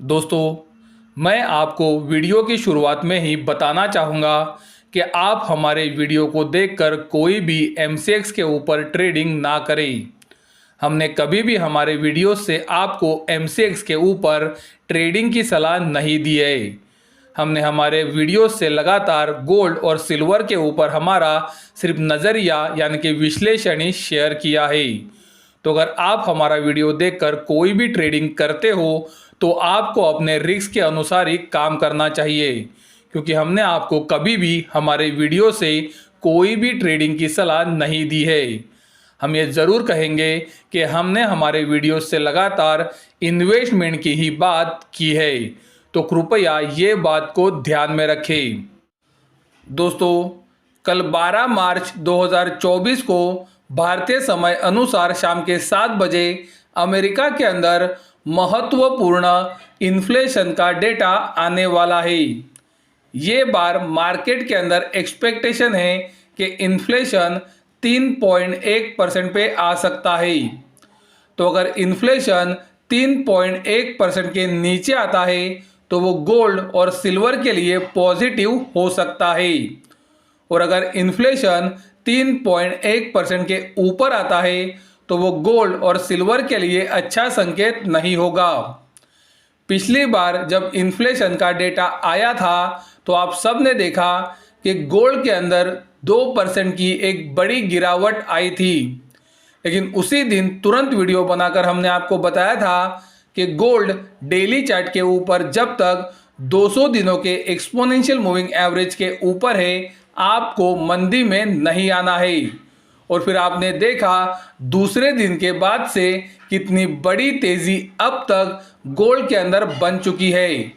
दोस्तों, मैं आपको वीडियो की शुरुआत में ही बताना चाहूँगा कि आप हमारे वीडियो को देखकर कोई भी एमसीएक्स के ऊपर ट्रेडिंग ना करें। हमने कभी भी हमारे वीडियो से आपको एमसीएक्स के ऊपर ट्रेडिंग की सलाह नहीं दी है। हमने हमारे वीडियो से लगातार गोल्ड और सिल्वर के ऊपर हमारा सिर्फ नज़रिया यानी कि विश्लेषण ही शेयर किया है। तो अगर आप हमारा वीडियो देखकर कोई भी ट्रेडिंग करते हो तो आपको अपने रिस्क के अनुसार ही काम करना चाहिए, क्योंकि हमने आपको कभी भी हमारे वीडियो से कोई भी ट्रेडिंग की सलाह नहीं दी है। हम ये ज़रूर कहेंगे कि हमने हमारे वीडियो से लगातार इन्वेस्टमेंट की ही बात की है, तो कृपया ये बात को ध्यान में रखें। दोस्तों, कल 12 मार्च 2024 को भारतीय समय अनुसार शाम के 7 बजे अमेरिका के अंदर महत्वपूर्ण इन्फ्लेशन का डेटा आने वाला है। ये बार मार्केट के अंदर एक्सपेक्टेशन है कि इन्फ्लेशन 3.1% पे आ सकता है। तो अगर इन्फ्लेशन 3.1% के नीचे आता है तो वो गोल्ड और सिल्वर के लिए पॉजिटिव हो सकता है, और अगर इन्फ्लेशन 3.1% के ऊपर आता है तो वो गोल्ड और सिल्वर के लिए अच्छा संकेत नहीं होगा। पिछली बार जब इन्फ्लेशन का डेटा आया था तो आप सब ने देखा कि गोल्ड के अंदर 2% की एक बड़ी गिरावट आई थी, लेकिन उसी दिन तुरंत वीडियो बनाकर हमने आपको बताया था कि गोल्ड डेली चार्ट के ऊपर जब तक 200 दिनों के एक्सपोनेंशियल मूविंग एवरेज के ऊपर है आपको मंदी में नहीं आना है। और फिर आपने देखा दूसरे दिन के बाद से कितनी बड़ी तेजी अब तक गोल्ड के अंदर बन चुकी है।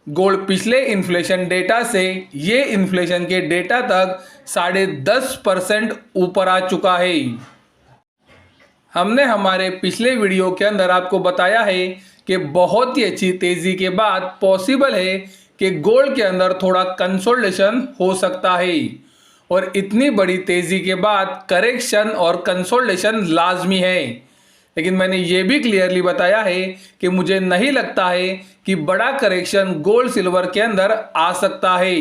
गोल्ड पिछले इन्फ्लेशन डेटा से ये इन्फ्लेशन के डेटा तक 10.5% ऊपर आ चुका है। हमने हमारे पिछले वीडियो के अंदर आपको बताया है कि बहुत ही अच्छी तेजी के बाद पॉसिबल है कि गोल्ड के अंदर थोड़ा कंसोलिडेशन हो सकता है, और इतनी बड़ी तेजी के बाद करेक्शन और कंसोलिडेशन लाजमी है। लेकिन मैंने ये भी क्लियरली बताया है कि मुझे नहीं लगता है कि बड़ा करेक्शन गोल्ड सिल्वर के अंदर आ सकता है।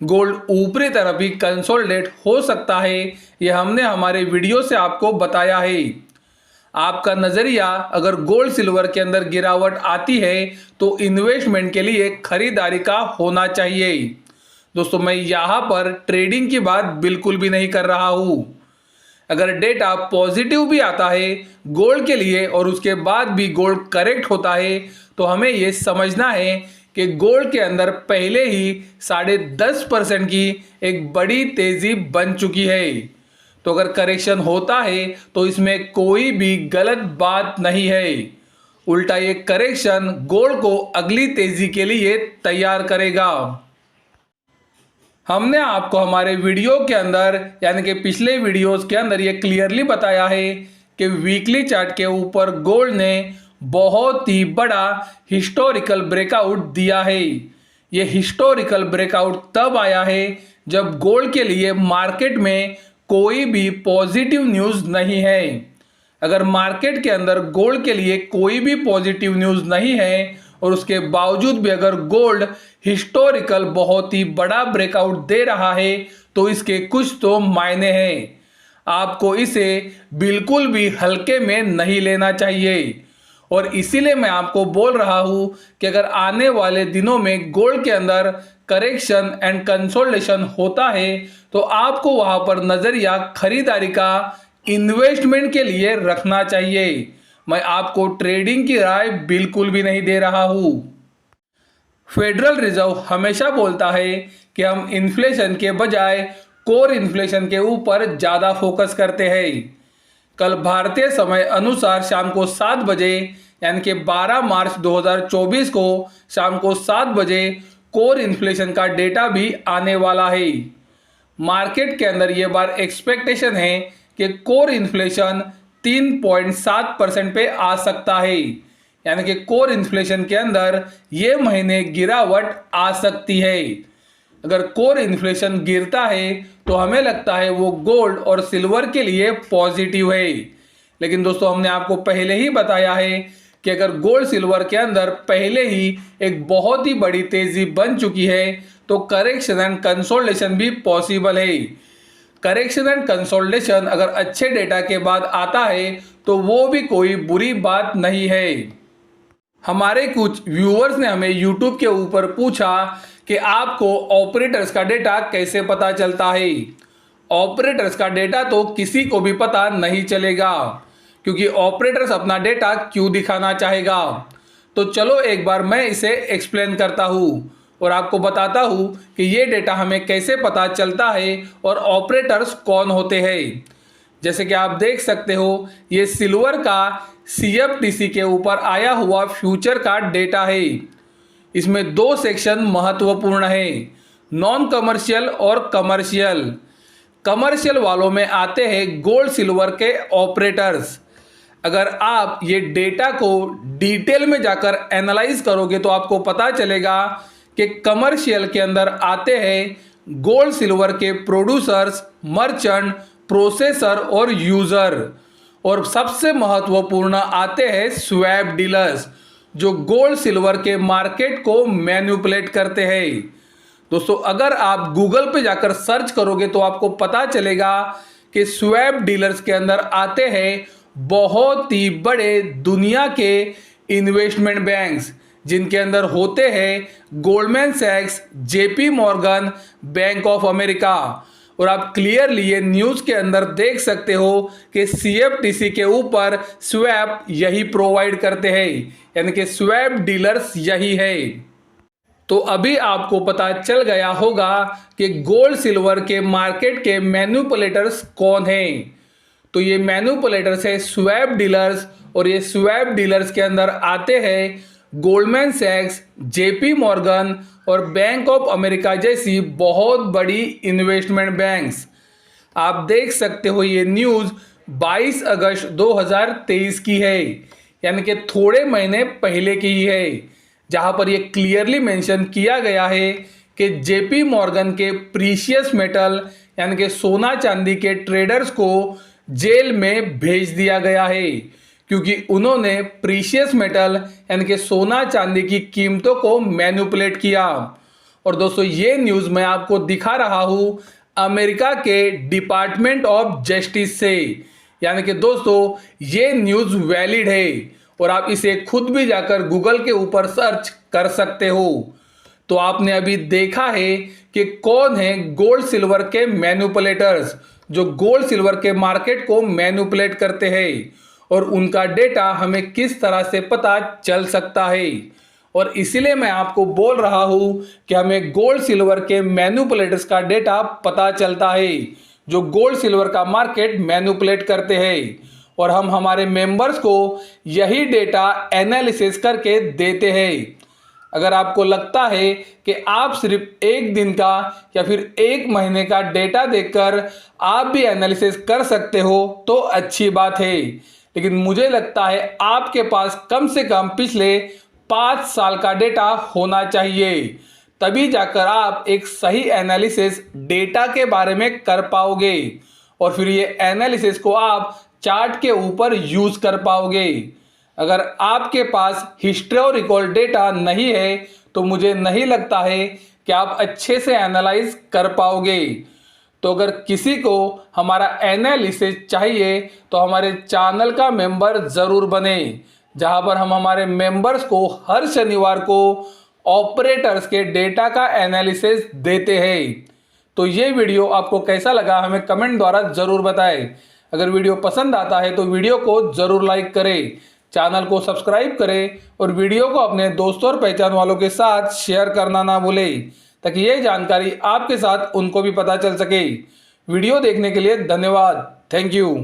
गोल्ड ऊपरी तरफ ही कंसोलिडेट हो सकता है, ये हमने हमारे वीडियो से आपको बताया है। आपका नज़रिया अगर गोल्ड सिल्वर के अंदर गिरावट आती है तो इन्वेस्टमेंट के लिए खरीदारी का होना चाहिए। दोस्तों, मैं यहाँ पर ट्रेडिंग की बात बिल्कुल भी नहीं कर रहा हूँ। अगर डेटा पॉजिटिव भी आता है गोल्ड के लिए और उसके बाद भी गोल्ड करेक्ट होता है तो हमें ये समझना है कि गोल्ड के अंदर पहले ही 10.5% की एक बड़ी तेजी बन चुकी है। तो अगर करेक्शन होता है तो इसमें कोई भी गलत बात नहीं है, उल्टा ये करेक्शन गोल्ड को अगली तेजी के लिए तैयार करेगा। हमने आपको हमारे वीडियो के अंदर यानी कि पिछले वीडियोस के अंदर ये क्लियरली बताया है कि वीकली चार्ट के ऊपर गोल्ड ने बहुत ही बड़ा हिस्टोरिकल ब्रेकआउट दिया है। ये हिस्टोरिकल ब्रेकआउट तब आया है जब गोल्ड के लिए मार्केट में कोई भी पॉजिटिव न्यूज़ नहीं है। अगर मार्केट के अंदर गोल्ड के लिए कोई भी पॉजिटिव न्यूज़ नहीं है और उसके बावजूद भी अगर गोल्ड हिस्टोरिकल बहुत ही बड़ा ब्रेकआउट दे रहा है तो इसके कुछ तो मायने हैं। आपको इसे बिल्कुल भी हल्के में नहीं लेना चाहिए, और इसीलिए मैं आपको बोल रहा हूं कि अगर आने वाले दिनों में गोल्ड के अंदर करेक्शन एंड कंसोलिडेशन होता है तो आपको वहां पर नजरिया खरीदारी का इन्वेस्टमेंट के लिए रखना चाहिए। मैं आपको ट्रेडिंग की राय बिल्कुल भी नहीं दे रहा हूं। फेडरल रिजर्व हमेशा बोलता है कि हम इन्फ्लेशन के बजाय कोर इन्फ्लेशन के ऊपर ज़्यादा फोकस करते हैं। कल भारतीय समय अनुसार शाम को 7 बजे यानी कि 12 मार्च 2024 को शाम को 7 बजे कोर इन्फ्लेशन का डेटा भी आने वाला है। मार्केट के अंदर ये बार एक्सपेक्टेशन है कि कोर इन्फ्लेशन 3.7% पे आ सकता है, यानी कि कोर इन्फ्लेशन के अंदर ये महीने गिरावट आ सकती है। अगर कोर इन्फ्लेशन गिरता है तो हमें लगता है वो गोल्ड और सिल्वर के लिए पॉजिटिव है। लेकिन दोस्तों, हमने आपको पहले ही बताया है कि अगर गोल्ड सिल्वर के अंदर पहले ही एक बहुत ही बड़ी तेजी बन चुकी है तो करेक्शन एंड कंसोलिडेशन भी पॉसिबल है। करेक्शन एंड कंसोलिडेशन अगर अच्छे डेटा के बाद आता है तो वो भी कोई बुरी बात नहीं है। हमारे कुछ व्यूअर्स ने हमें YouTube के ऊपर पूछा कि आपको ऑपरेटर्स का डेटा कैसे पता चलता है। ऑपरेटर्स का डेटा तो किसी को भी पता नहीं चलेगा, क्योंकि ऑपरेटर्स अपना डेटा क्यों दिखाना चाहेगा। तो चलो एक बार मैं इसे एक्सप्लेन करता हूँ और आपको बताता हूँ कि ये डेटा हमें कैसे पता चलता है और ऑपरेटर्स कौन होते हैं। जैसे कि आप देख सकते हो, ये सिल्वर का CFTC के ऊपर आया हुआ फ्यूचर का डेटा है। इसमें दो सेक्शन महत्वपूर्ण है, नॉन कमर्शियल और कमर्शियल। कमर्शियल वालों में आते हैं गोल्ड सिल्वर के ऑपरेटर्स। अगर आप ये डेटा को डिटेल में जाकर एनालाइज करोगे तो आपको पता चलेगा कि कमर्शियल के अंदर आते हैं गोल्ड सिल्वर के प्रोड्यूसर्स, मर्चेंट, प्रोसेसर और यूजर। और सबसे महत्वपूर्ण आते हैं स्वैप डीलर्स, जो गोल्ड सिल्वर के मार्केट को मैनिपुलेट करते हैं। दोस्तों, अगर आप गूगल पे जाकर सर्च करोगे तो आपको पता चलेगा कि स्वैप डीलर्स के अंदर आते हैं बहुत ही बड़े दुनिया के इन्वेस्टमेंट बैंक्स, जिनके अंदर होते हैं गोल्डमैन सैक्स, JP Morgan, bank of America. और आप क्लियरली ये न्यूज़ के अंदर देख सकते हो कि CFTC के ऊपर स्वैप यही प्रोवाइड करते हैं, यानी कि स्वैप डीलर्स यही है। तो अभी आपको पता चल गया होगा कि गोल्ड सिल्वर के मार्केट के मैनिपुलेटर्स कौन हैं। तो ये मैनिपुलेटर्स है स्वैप डीलर्स, और ये स्वैप डीलर्स के अंदर आते हैं गोल्डमैन सैक्स, JP मॉर्गन और बैंक ऑफ अमेरिका जैसी बहुत बड़ी इन्वेस्टमेंट बैंक्स। आप देख सकते हो ये न्यूज़ 22 अगस्त 2023 की है, यानी कि थोड़े महीने पहले की ही है, जहां पर ये क्लियरली मेंशन किया गया है कि JP मॉर्गन के प्रीशियस मेटल यानी कि सोना चांदी के ट्रेडर्स को जेल में भेज दिया गया है, क्योंकि उन्होंने प्रीशियस मेटल यानी कि सोना चांदी की कीमतों को मैनिपुलेट किया। और दोस्तों, ये न्यूज़ मैं आपको दिखा रहा हूँ अमेरिका के डिपार्टमेंट ऑफ जस्टिस से, यानी कि दोस्तों ये न्यूज़ वैलिड है और आप इसे खुद भी जाकर गूगल के ऊपर सर्च कर सकते हो। तो आपने अभी देखा है कि कौन है गोल्ड सिल्वर के मैनिपुलेटर्स, जो गोल्ड सिल्वर के मार्केट को मैनिपुलेट करते हैं, और उनका डेटा हमें किस तरह से पता चल सकता है। और इसीलिए मैं आपको बोल रहा हूं कि हमें गोल्ड सिल्वर के मैनिपुलेटर्स का डेटा पता चलता है, जो गोल्ड सिल्वर का मार्केट मैनिपुलेट करते हैं, और हम हमारे मेंबर्स को यही डेटा एनालिसिस करके देते हैं। अगर आपको लगता है कि आप सिर्फ एक दिन का या फिर एक महीने का डेटा देखकर आप भी एनालिसिस कर सकते हो तो अच्छी बात है, लेकिन मुझे लगता है आपके पास कम से कम पिछले 5 साल का डेटा होना चाहिए, तभी जाकर आप एक सही एनालिसिस डेटा के बारे में कर पाओगे, और फिर ये एनालिसिस को आप चार्ट के ऊपर यूज कर पाओगे। अगर आपके पास हिस्टोरिकल डेटा नहीं है तो मुझे नहीं लगता है कि आप अच्छे से एनालाइज कर पाओगे। तो अगर किसी को हमारा एनालिसिस चाहिए तो हमारे चैनल का मेंबर ज़रूर बने, जहां पर हम हमारे मेंबर्स को हर शनिवार को ऑपरेटर्स के डेटा का एनालिसिस देते हैं। तो ये वीडियो आपको कैसा लगा हमें कमेंट द्वारा ज़रूर बताएं। अगर वीडियो पसंद आता है तो वीडियो को ज़रूर लाइक करें, चैनल को सब्सक्राइब करें और वीडियो को अपने दोस्तों और पहचान वालों के साथ शेयर करना ना भूलें, ताकि ये जानकारी आपके साथ उनको भी पता चल सके। वीडियो देखने के लिए धन्यवाद। Thank you.